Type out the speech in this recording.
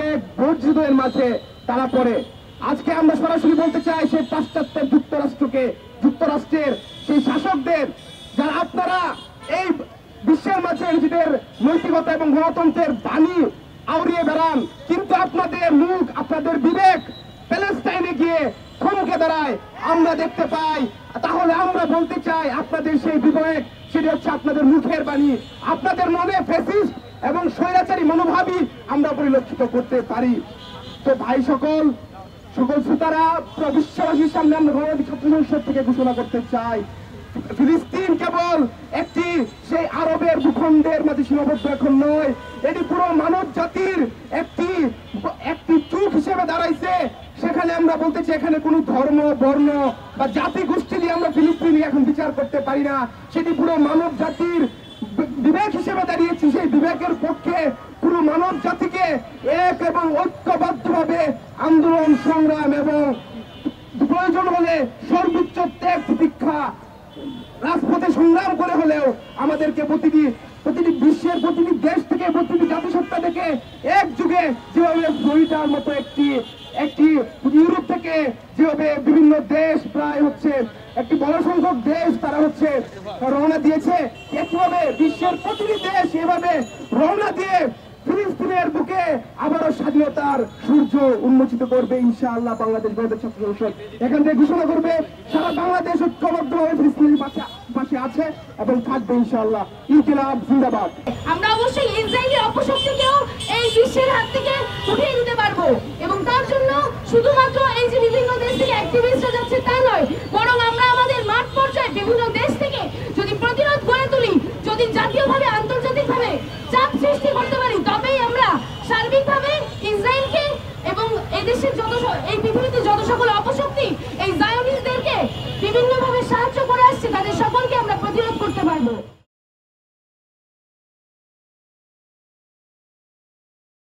অনেক বর্জিতের মাঝে তারা পড়ে। আজকে আমরা সরাসরি বলতে চাই সেই পাশ্চাত্যের যুক্তরাষ্ট্রের সেই শাসকদের, যারা আপনারা এই বিশ্বের মাঝে নিজেদের নৈতিকতা এবং গণতন্ত্রের বাণী আউড়িয়ে বেড়ান, কিন্তু আপনাদের মুখ, আপনাদের বিবেক প্যালেস্টাইনে গিয়ে থমকে দাঁড়ায় আমরা দেখতে পাই। তাহলে আমরা বলতে চাই আপনাদের সেই বিবেক, সেটা হচ্ছে আপনাদের মুখের বাণী, আপনাদের মনে ফ্যাসিস্ট এবং স্বৈরাচারী মনোভাবই আমরা পরিলক্ষিত করতে পারি। তো ভাই সকল শ্রোতারা, বিশ্ববাসীর সামনে আমরা গণতান্ত্রিক ছাত্র সংসদ থেকে ঘোষণা করতে চাই, ফিলিস্তিন কেবল একটি সেই আরবের ভূখণ্ডের মাঝে সীমাবদ্ধ এখন নয়, এটি পুরো মানব জাতির একটি চোখ হিসেবে দাঁড়াইছে। সেখানে আমরা বলতে চাই এখানে কোনো ধর্ম, বর্ণ বা জাতি গোষ্ঠী নিয়ে আমরা ফিলিস্তিনি এখন বিচার করতে পারি না, সেটি পুরো মানব জাতির বিবেক হিসেবে দাঁড়িয়েছে। সেই বিবেকের পক্ষে পুরো মানব জাতিকে এক এবং ঐক্যবদ্ধভাবে আন্দোলন, সংগ্রাম এবং প্রয়োজন হলে সর্বোচ্চ ত্যাগ প্রতীক্ষা রাজপথে সংগ্রাম করে হলেও আমাদেরকে প্রতিটি বিশ্বের প্রতিটি দেশ থেকে, প্রতিটি জাতিসত্তা থেকে একযুগে যেভাবে ফ্লোরিডার মতো একটি ইউরোপ থেকে যেভাবে বিভিন্ন দেশ, প্রায় হচ্ছে একটি বড় সংখ্যক দেশ তারা হচ্ছে রওনা দিয়েছে, একইভাবে বিশ্বের প্রতিটি দেশ এভাবে রওনা দিয়ে ফিলিস্তিনের বুকে আবারও স্বাধীনতার সূর্য উন্মোচিত করবে ইনশাআল্লাহ। বাংলাদেশ গণতান্ত্রিক ছাত্র সংসদ এখান থেকে ঘোষণা করবে সারা বাংলাদেশ ঐক্যবদ্ধভাবে ফিলিস্তিনের পাশে আছে এবং থাকবে ইনশাআল্লাহ। ইনকিলাব জিন্দাবাদ। আমরা অবশ্যই ইসরায়েলি অপশক্তিকেও এই বিশ্বের হাত থেকে উঠিয়ে দিতে পারবো, এবং তার জন্য শুধুমাত্র এই যে বিভিন্ন দেশ থেকে অ্যাক্টিভিস্টরা যাচ্ছে তা নয়, বরং আমরা আমাদের মাঠ পর্যায়ে বিভিন্ন দেশ থেকে যদি প্রতিরোধ গড়ে তুলি, যদি জাতীয়ভাবে আন্তর্জাতিকভাবে চাপ সৃষ্টি করতে পারি, তবেই আমরা সার্বিকভাবে ইসরায়েলকে এবং এই দেশের এই পৃথিবীতে যত সকল অপশক্তি এই জায়নিস্টদেরকে বিভিন্নভাবে সাহায্য করে আসছে তাদের সকলকে আমরা প্রতিরোধ করতে পারবো।